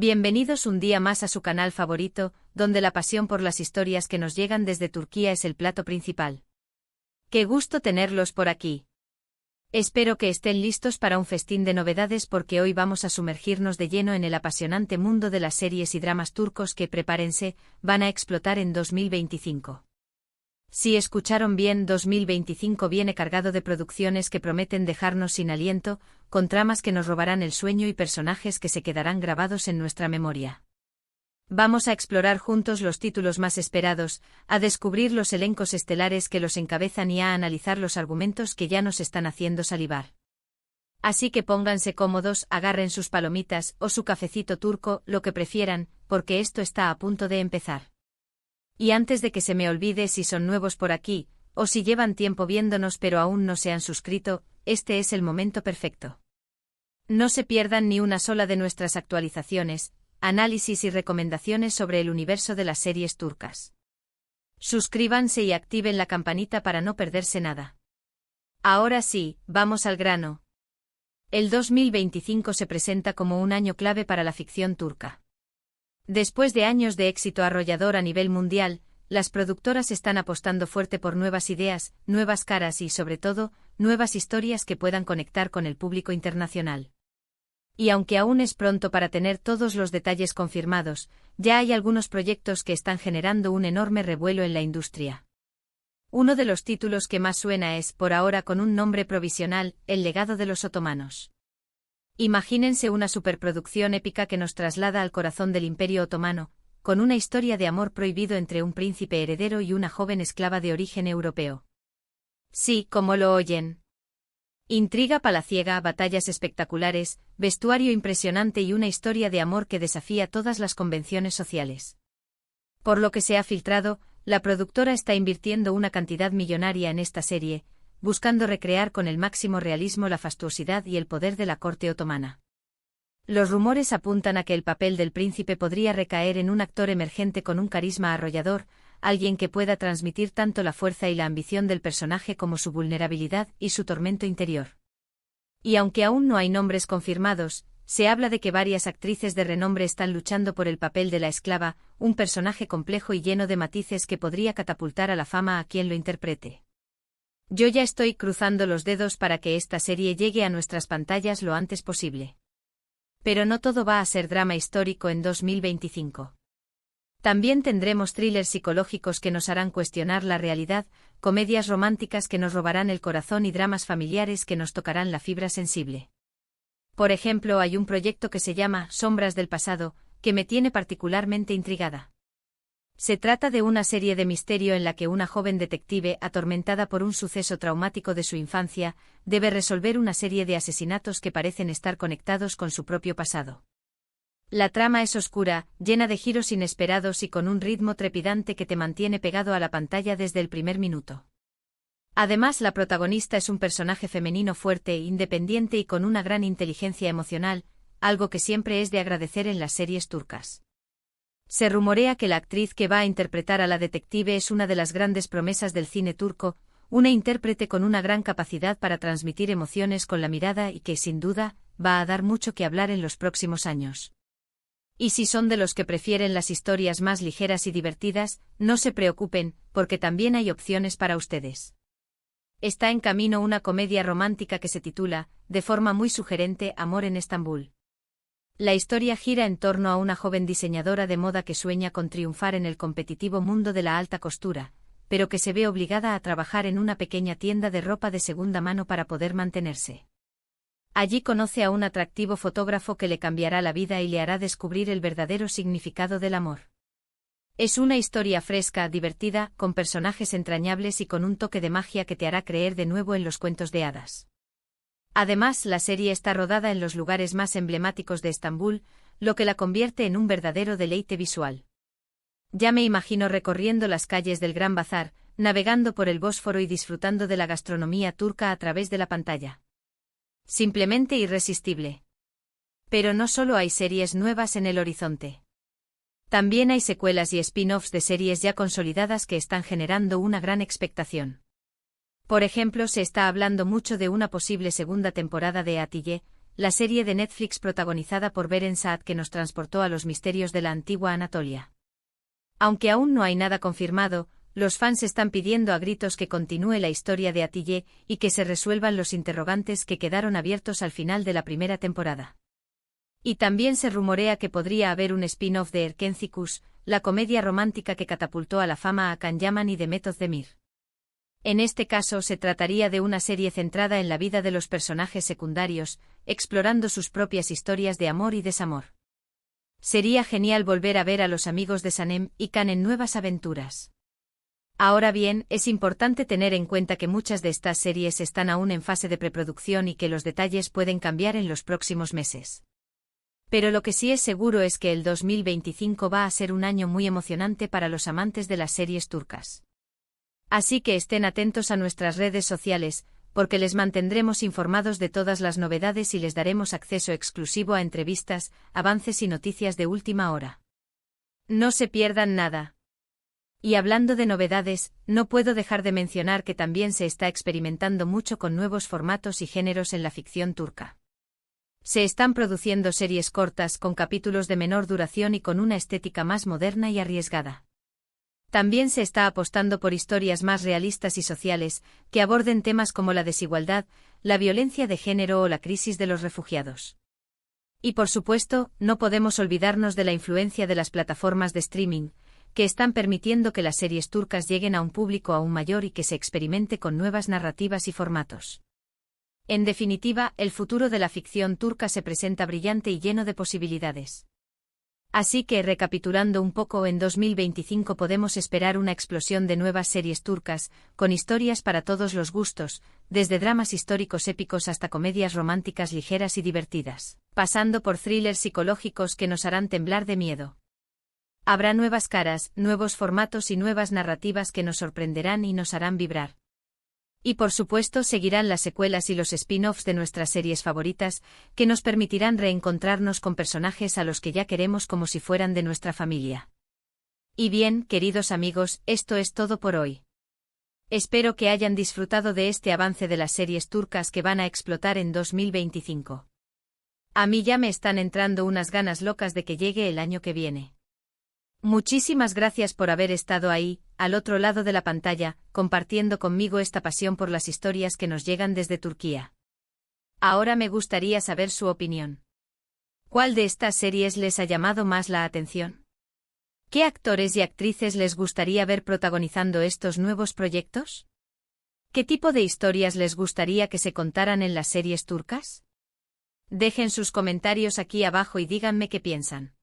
Bienvenidos un día más a su canal favorito, donde la pasión por las historias que nos llegan desde Turquía es el plato principal. ¡Qué gusto tenerlos por aquí! Espero que estén listos para un festín de novedades porque hoy vamos a sumergirnos de lleno en el apasionante mundo de las series y dramas turcos que, prepárense, van a explotar en 2025. Si escucharon bien, 2025 viene cargado de producciones que prometen dejarnos sin aliento, con tramas que nos robarán el sueño y personajes que se quedarán grabados en nuestra memoria. Vamos a explorar juntos los títulos más esperados, a descubrir los elencos estelares que los encabezan y a analizar los argumentos que ya nos están haciendo salivar. Así que pónganse cómodos, agarren sus palomitas o su cafecito turco, lo que prefieran, porque esto está a punto de empezar. Y antes de que se me olvide, si son nuevos por aquí, o si llevan tiempo viéndonos pero aún no se han suscrito, este es el momento perfecto. No se pierdan ni una sola de nuestras actualizaciones, análisis y recomendaciones sobre el universo de las series turcas. Suscríbanse y activen la campanita para no perderse nada. Ahora sí, vamos al grano. El 2025 se presenta como un año clave para la ficción turca. Después de años de éxito arrollador a nivel mundial, las productoras están apostando fuerte por nuevas ideas, nuevas caras y, sobre todo, nuevas historias que puedan conectar con el público internacional. Y aunque aún es pronto para tener todos los detalles confirmados, ya hay algunos proyectos que están generando un enorme revuelo en la industria. Uno de los títulos que más suena es, por ahora con un nombre provisional, El legado de los otomanos. Imagínense una superproducción épica que nos traslada al corazón del Imperio Otomano, con una historia de amor prohibido entre un príncipe heredero y una joven esclava de origen europeo. Sí, como lo oyen. Intriga palaciega, batallas espectaculares, vestuario impresionante y una historia de amor que desafía todas las convenciones sociales. Por lo que se ha filtrado, la productora está invirtiendo una cantidad millonaria en esta serie, buscando recrear con el máximo realismo la fastuosidad y el poder de la corte otomana. Los rumores apuntan a que el papel del príncipe podría recaer en un actor emergente con un carisma arrollador, alguien que pueda transmitir tanto la fuerza y la ambición del personaje como su vulnerabilidad y su tormento interior. Y aunque aún no hay nombres confirmados, se habla de que varias actrices de renombre están luchando por el papel de la esclava, un personaje complejo y lleno de matices que podría catapultar a la fama a quien lo interprete. Yo ya estoy cruzando los dedos para que esta serie llegue a nuestras pantallas lo antes posible. Pero no todo va a ser drama histórico en 2025. También tendremos thrillers psicológicos que nos harán cuestionar la realidad, comedias románticas que nos robarán el corazón y dramas familiares que nos tocarán la fibra sensible. Por ejemplo, hay un proyecto que se llama Sombras del pasado, que me tiene particularmente intrigada. Se trata de una serie de misterio en la que una joven detective, atormentada por un suceso traumático de su infancia, debe resolver una serie de asesinatos que parecen estar conectados con su propio pasado. La trama es oscura, llena de giros inesperados y con un ritmo trepidante que te mantiene pegado a la pantalla desde el primer minuto. Además, la protagonista es un personaje femenino fuerte, independiente y con una gran inteligencia emocional, algo que siempre es de agradecer en las series turcas. Se rumorea que la actriz que va a interpretar a la detective es una de las grandes promesas del cine turco, una intérprete con una gran capacidad para transmitir emociones con la mirada y que, sin duda, va a dar mucho que hablar en los próximos años. Y si son de los que prefieren las historias más ligeras y divertidas, no se preocupen, porque también hay opciones para ustedes. Está en camino una comedia romántica que se titula, de forma muy sugerente, Amor en Estambul. La historia gira en torno a una joven diseñadora de moda que sueña con triunfar en el competitivo mundo de la alta costura, pero que se ve obligada a trabajar en una pequeña tienda de ropa de segunda mano para poder mantenerse. Allí conoce a un atractivo fotógrafo que le cambiará la vida y le hará descubrir el verdadero significado del amor. Es una historia fresca, divertida, con personajes entrañables y con un toque de magia que te hará creer de nuevo en los cuentos de hadas. Además, la serie está rodada en los lugares más emblemáticos de Estambul, lo que la convierte en un verdadero deleite visual. Ya me imagino recorriendo las calles del Gran Bazar, navegando por el Bósforo y disfrutando de la gastronomía turca a través de la pantalla. Simplemente irresistible. Pero no solo hay series nuevas en el horizonte. También hay secuelas y spin-offs de series ya consolidadas que están generando una gran expectación. Por ejemplo, se está hablando mucho de una posible segunda temporada de Atille, la serie de Netflix protagonizada por Beren Saat que nos transportó a los misterios de la antigua Anatolia. Aunque aún no hay nada confirmado, los fans están pidiendo a gritos que continúe la historia de Atille y que se resuelvan los interrogantes que quedaron abiertos al final de la primera temporada. Y también se rumorea que podría haber un spin-off de Erkencikus, la comedia romántica que catapultó a la fama a Can Yaman y Demet Özdemir. En este caso se trataría de una serie centrada en la vida de los personajes secundarios, explorando sus propias historias de amor y desamor. Sería genial volver a ver a los amigos de Sanem y Can en nuevas aventuras. Ahora bien, es importante tener en cuenta que muchas de estas series están aún en fase de preproducción y que los detalles pueden cambiar en los próximos meses. Pero lo que sí es seguro es que el 2025 va a ser un año muy emocionante para los amantes de las series turcas. Así que estén atentos a nuestras redes sociales, porque les mantendremos informados de todas las novedades y les daremos acceso exclusivo a entrevistas, avances y noticias de última hora. No se pierdan nada. Y hablando de novedades, no puedo dejar de mencionar que también se está experimentando mucho con nuevos formatos y géneros en la ficción turca. Se están produciendo series cortas con capítulos de menor duración y con una estética más moderna y arriesgada. También se está apostando por historias más realistas y sociales, que aborden temas como la desigualdad, la violencia de género o la crisis de los refugiados. Y por supuesto, no podemos olvidarnos de la influencia de las plataformas de streaming, que están permitiendo que las series turcas lleguen a un público aún mayor y que se experimente con nuevas narrativas y formatos. En definitiva, el futuro de la ficción turca se presenta brillante y lleno de posibilidades. Así que, recapitulando un poco, en 2025 podemos esperar una explosión de nuevas series turcas, con historias para todos los gustos, desde dramas históricos épicos hasta comedias románticas ligeras y divertidas, pasando por thrillers psicológicos que nos harán temblar de miedo. Habrá nuevas caras, nuevos formatos y nuevas narrativas que nos sorprenderán y nos harán vibrar. Y por supuesto seguirán las secuelas y los spin-offs de nuestras series favoritas, que nos permitirán reencontrarnos con personajes a los que ya queremos como si fueran de nuestra familia. Y bien, queridos amigos, esto es todo por hoy. Espero que hayan disfrutado de este avance de las series turcas que van a explotar en 2025. A mí ya me están entrando unas ganas locas de que llegue el año que viene. Muchísimas gracias por haber estado ahí, al otro lado de la pantalla, compartiendo conmigo esta pasión por las historias que nos llegan desde Turquía. Ahora me gustaría saber su opinión. ¿Cuál de estas series les ha llamado más la atención? ¿Qué actores y actrices les gustaría ver protagonizando estos nuevos proyectos? ¿Qué tipo de historias les gustaría que se contaran en las series turcas? Dejen sus comentarios aquí abajo y díganme qué piensan.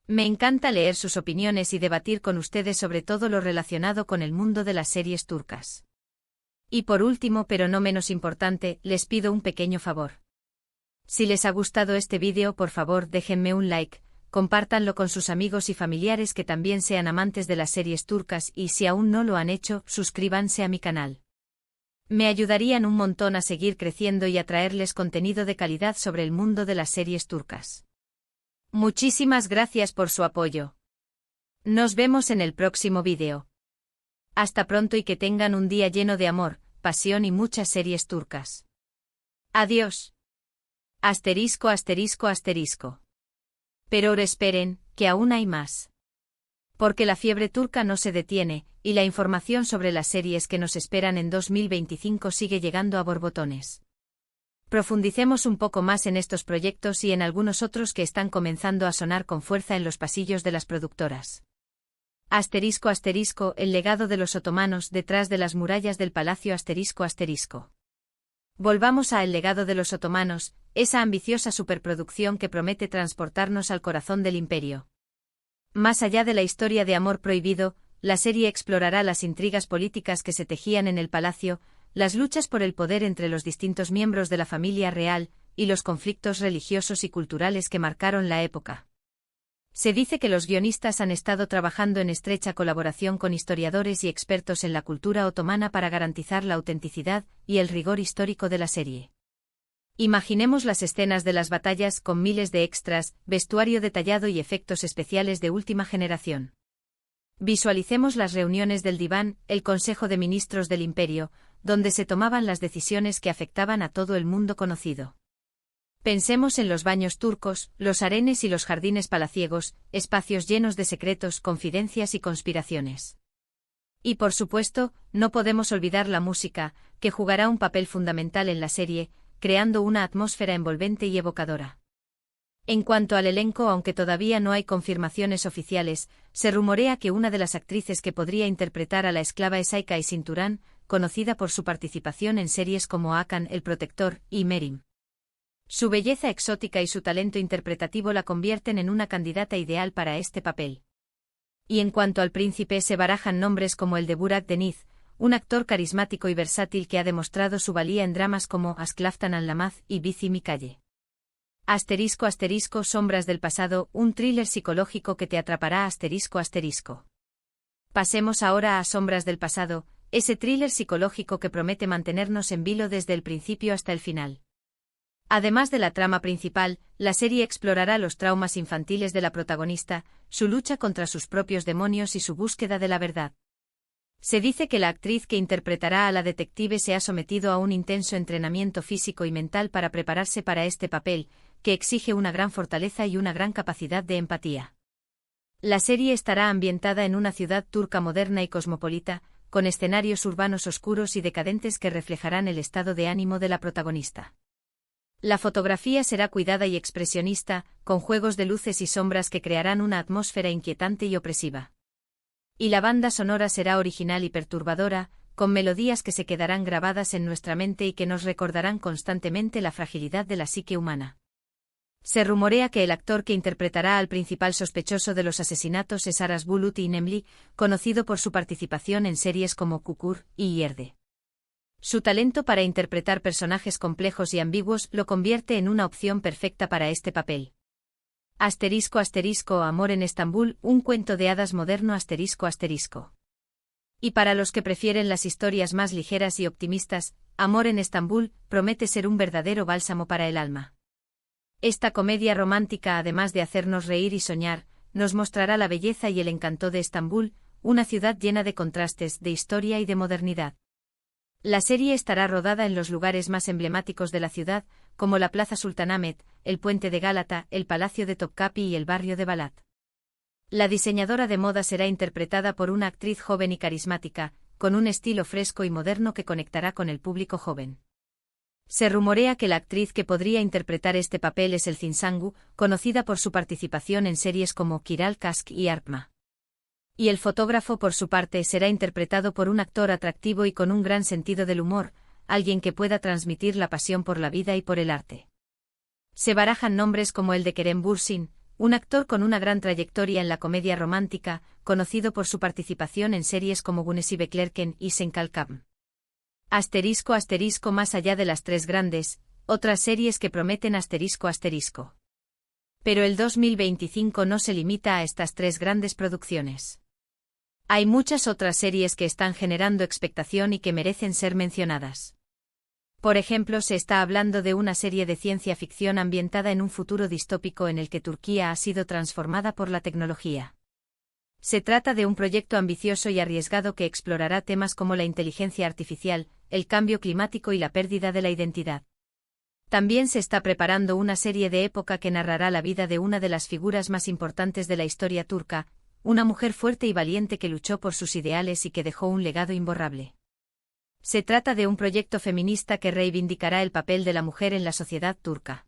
Me encanta leer sus opiniones y debatir con ustedes sobre todo lo relacionado con el mundo de las series turcas. Y por último, pero no menos importante, les pido un pequeño favor. Si les ha gustado este vídeo, por favor déjenme un like, compártanlo con sus amigos y familiares que también sean amantes de las series turcas y si aún no lo han hecho, suscríbanse a mi canal. Me ayudarían un montón a seguir creciendo y a traerles contenido de calidad sobre el mundo de las series turcas. Muchísimas gracias por su apoyo. Nos vemos en el próximo vídeo. Hasta pronto y que tengan un día lleno de amor, pasión y muchas series turcas. Adiós. Asterisco, asterisco, asterisco. Pero ahora esperen, que aún hay más. Porque la fiebre turca no se detiene, y la información sobre las series que nos esperan en 2025 sigue llegando a borbotones. Profundicemos un poco más en estos proyectos y en algunos otros que están comenzando a sonar con fuerza en los pasillos de las productoras. Asterisco, asterisco, el legado de los otomanos detrás de las murallas del palacio asterisco, asterisco. Volvamos a El legado de los otomanos, esa ambiciosa superproducción que promete transportarnos al corazón del imperio. Más allá de la historia de amor prohibido, la serie explorará las intrigas políticas que se tejían en el palacio, las luchas por el poder entre los distintos miembros de la familia real, y los conflictos religiosos y culturales que marcaron la época. Se dice que los guionistas han estado trabajando en estrecha colaboración con historiadores y expertos en la cultura otomana para garantizar la autenticidad y el rigor histórico de la serie. Imaginemos las escenas de las batallas con miles de extras, vestuario detallado y efectos especiales de última generación. Visualicemos las reuniones del Diván, el Consejo de Ministros del Imperio, donde se tomaban las decisiones que afectaban a todo el mundo conocido. Pensemos en los baños turcos, los harenes y los jardines palaciegos, espacios llenos de secretos, confidencias y conspiraciones. Y por supuesto, no podemos olvidar la música, que jugará un papel fundamental en la serie, creando una atmósfera envolvente y evocadora. En cuanto al elenco, aunque todavía no hay confirmaciones oficiales, se rumorea que una de las actrices que podría interpretar a la esclava es Aika Sinturán, conocida por su participación en series como Hakan el Protector y Merim. Su belleza exótica y su talento interpretativo la convierten en una candidata ideal para este papel. Y en cuanto al príncipe, se barajan nombres como el de Burak Deniz, un actor carismático y versátil que ha demostrado su valía en dramas como Asklaftan Anlamaz y Bizi Mikaye. *** Sombras del pasado, un thriller psicológico que te atrapará ***. Pasemos ahora a Sombras del pasado, ese thriller psicológico que promete mantenernos en vilo desde el principio hasta el final. Además de la trama principal, la serie explorará los traumas infantiles de la protagonista, su lucha contra sus propios demonios y su búsqueda de la verdad. Se dice que la actriz que interpretará a la detective se ha sometido a un intenso entrenamiento físico y mental para prepararse para este papel, que exige una gran fortaleza y una gran capacidad de empatía. La serie estará ambientada en una ciudad turca moderna y cosmopolita, con escenarios urbanos oscuros y decadentes que reflejarán el estado de ánimo de la protagonista. La fotografía será cuidada y expresionista, con juegos de luces y sombras que crearán una atmósfera inquietante y opresiva. Y la banda sonora será original y perturbadora, con melodías que se quedarán grabadas en nuestra mente y que nos recordarán constantemente la fragilidad de la psique humana. Se rumorea que el actor que interpretará al principal sospechoso de los asesinatos es Aras Bulut İnemli, conocido por su participación en series como Kukur y Yerde. Su talento para interpretar personajes complejos y ambiguos lo convierte en una opción perfecta para este papel. Amor en Estambul, un cuento de hadas moderno ***. Y para los que prefieren las historias más ligeras y optimistas, Amor en Estambul promete ser un verdadero bálsamo para el alma. Esta comedia romántica, además de hacernos reír y soñar, nos mostrará la belleza y el encanto de Estambul, una ciudad llena de contrastes, de historia y de modernidad. La serie estará rodada en los lugares más emblemáticos de la ciudad, como la Plaza Sultanahmet, el Puente de Gálata, el Palacio de Topkapi y el barrio de Balat. La diseñadora de moda será interpretada por una actriz joven y carismática, con un estilo fresco y moderno que conectará con el público joven. Se rumorea que la actriz que podría interpretar este papel es Elçin Sangu, conocida por su participación en series como Kiral Kask y Arpma. Y el fotógrafo, por su parte, será interpretado por un actor atractivo y con un gran sentido del humor, alguien que pueda transmitir la pasión por la vida y por el arte. Se barajan nombres como el de Kerem Bürsin, un actor con una gran trayectoria en la comedia romántica, conocido por su participación en series como Güneşi Beklerken y Sen Kalkam. ***, más allá de las tres grandes, otras series que prometen ***. Pero el 2025 no se limita a estas tres grandes producciones. Hay muchas otras series que están generando expectación y que merecen ser mencionadas. Por ejemplo, se está hablando de una serie de ciencia ficción ambientada en un futuro distópico en el que Turquía ha sido transformada por la tecnología. Se trata de un proyecto ambicioso y arriesgado que explorará temas como la inteligencia artificial, el cambio climático y la pérdida de la identidad. También se está preparando una serie de época que narrará la vida de una de las figuras más importantes de la historia turca, una mujer fuerte y valiente que luchó por sus ideales y que dejó un legado imborrable. Se trata de un proyecto feminista que reivindicará el papel de la mujer en la sociedad turca.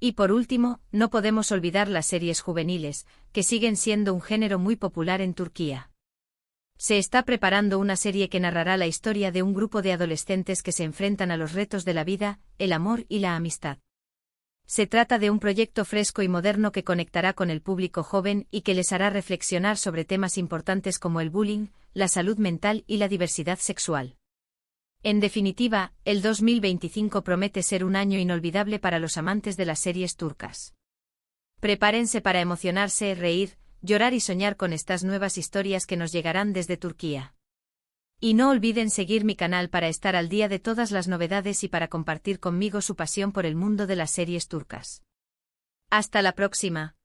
Y por último, no podemos olvidar las series juveniles, que siguen siendo un género muy popular en Turquía. Se está preparando una serie que narrará la historia de un grupo de adolescentes que se enfrentan a los retos de la vida, el amor y la amistad. Se trata de un proyecto fresco y moderno que conectará con el público joven y que les hará reflexionar sobre temas importantes como el bullying, la salud mental y la diversidad sexual. En definitiva, el 2025 promete ser un año inolvidable para los amantes de las series turcas. Prepárense para emocionarse, reír, llorar y soñar con estas nuevas historias que nos llegarán desde Turquía. Y no olviden seguir mi canal para estar al día de todas las novedades y para compartir conmigo su pasión por el mundo de las series turcas. Hasta la próxima.